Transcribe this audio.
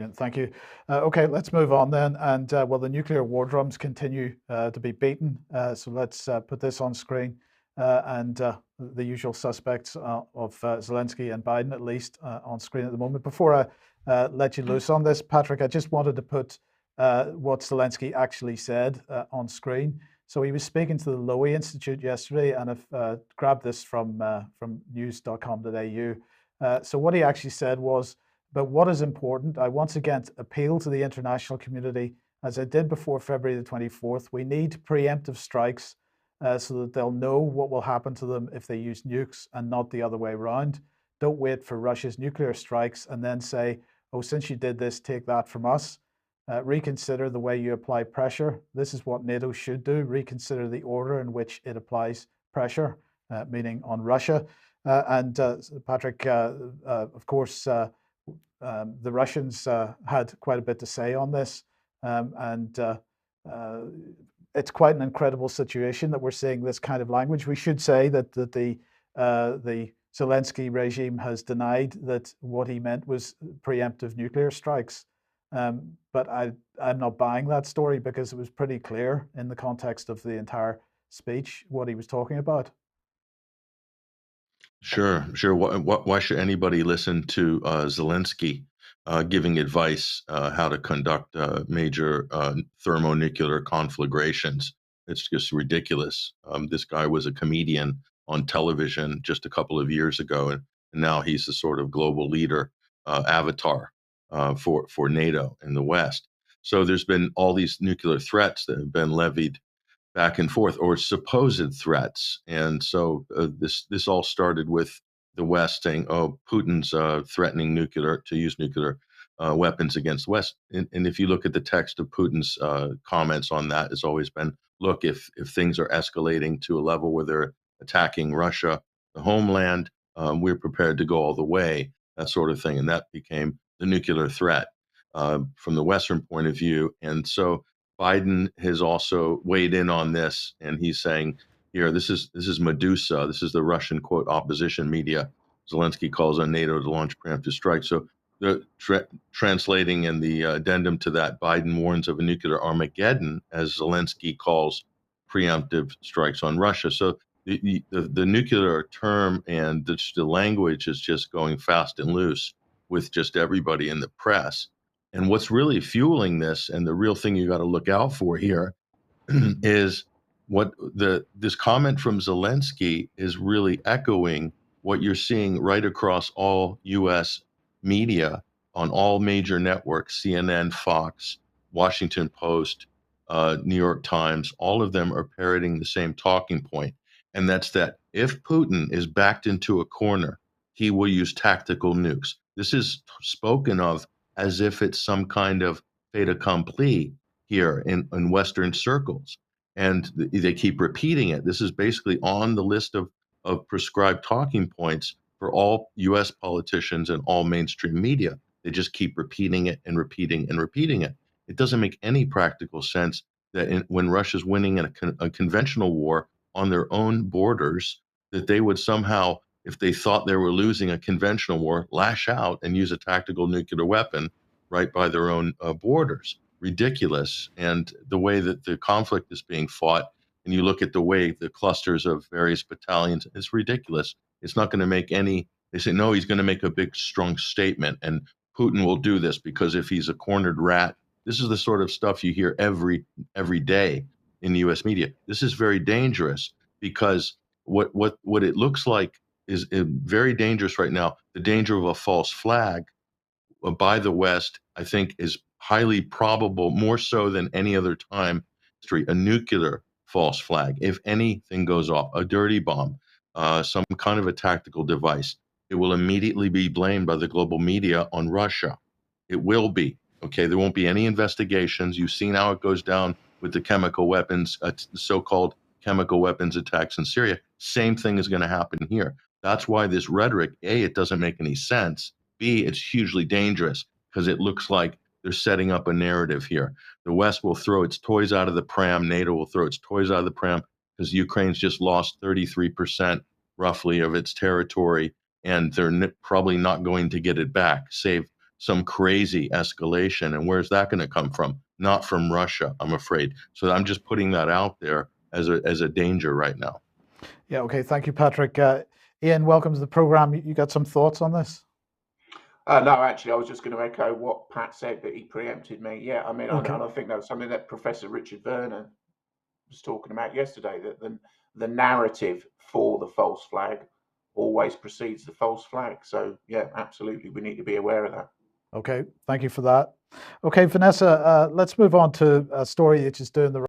Yeah, thank you. Okay, let's move on then. And well, the nuclear war drums continue to be beaten. So let's put this on screen. And the usual suspects of Zelensky and Biden, at least, on screen at the moment. Before I let you loose on this, Patrick, I just wanted to put what Zelensky actually said on screen. So he was speaking to the Lowy Institute yesterday, and I've grabbed this from news.com.au. So what he actually said was, but what is important, I once again appeal to the international community, as I did before February the 24th. We need preemptive strikes so that they'll know what will happen to them if they use nukes and not the other way around. Don't wait for Russia's nuclear strikes and then say, oh, since you did this, take that from us. Reconsider the way you apply pressure. This is what NATO should do. Reconsider the order in which it applies pressure, meaning on Russia. And Patrick, of course, the Russians had quite a bit to say on this, and it's quite an incredible situation that we're seeing this kind of language. We should say that the Zelensky regime has denied that what he meant was preemptive nuclear strikes. But I'm not buying that story because it was pretty clear in the context of the entire speech what he was talking about. Sure, sure. Why should anybody listen to Zelensky giving advice how to conduct major thermonuclear conflagrations? It's just ridiculous. This guy was a comedian on television just a couple of years ago, and now he's the sort of global leader avatar for NATO in the West. So there's been all these nuclear threats that have been levied back and forth, or supposed threats. And so this all started with the West saying, "Oh, Putin's threatening to use nuclear weapons against the West." And if you look at the text of Putin's comments on that, it's always been, "Look, if things are escalating to a level where they're attacking Russia, the homeland, we're prepared to go all the way." That sort of thing, and that became the nuclear threat from the Western point of view. And so Biden has also weighed in on this, and he's saying, "Here, this is Medusa. This is the Russian quote opposition media. Zelensky calls on NATO to launch preemptive strikes." So, the translating in the addendum to that, Biden warns of a nuclear Armageddon as Zelensky calls preemptive strikes on Russia. So, the nuclear term and the language is just going fast and loose with just everybody in the press. And what's really fueling this, and the real thing you got to look out for here, is what this comment from Zelensky is really echoing what you're seeing right across all U.S. media on all major networks: CNN, Fox, Washington Post, New York Times. All of them are parroting the same talking point, and that's that if Putin is backed into a corner, he will use tactical nukes. This is spoken of as if it's some kind of fait accompli here in Western circles. And they keep repeating it. This is basically on the list of prescribed talking points for all US politicians and all mainstream media. They just keep repeating it and repeating and repeating it. It doesn't make any practical sense that when Russia's winning a conventional war on their own borders, that they would somehow, if they thought they were losing a conventional war, lash out and use a tactical nuclear weapon right by their own borders. Ridiculous. And the way that the conflict is being fought, and you look at the way the clusters of various battalions, it's ridiculous. It's not going to make any. They say, no, he's going to make a big, strong statement, and Putin will do this because if he's a cornered rat, this is the sort of stuff you hear every day in the U.S. media. This is very dangerous because what it looks like is very dangerous right now. The danger of a false flag by the West, I think, is highly probable, more so than any other time in history, a nuclear false flag. If anything goes off, a dirty bomb, some kind of a tactical device, it will immediately be blamed by the global media on Russia. It will be. Okay, there won't be any investigations. You've seen how it goes down with the chemical weapons, so-called chemical weapons attacks in Syria. Same thing is going to happen here. That's why this rhetoric, A, it doesn't make any sense. B, it's hugely dangerous because it looks like they're setting up a narrative here. The West will throw its toys out of the pram. NATO will throw its toys out of the pram because Ukraine's just lost 33% roughly of its territory, and they're probably not going to get it back, save some crazy escalation. And where's that going to come from? Not from Russia, I'm afraid. So I'm just putting that out there as a danger right now. Yeah, okay. Thank you, Patrick. Ian, welcome to the program. You got some thoughts on this? No, actually, I was just going to echo what Pat said, that he preempted me. Yeah, I mean, Okay. and I think that was something that Professor Richard Vernon was talking about yesterday, that the narrative for the false flag always precedes the false flag. So, yeah, absolutely, we need to be aware of that. Okay, thank you for that. Okay, Vanessa, let's move on to a story which is doing the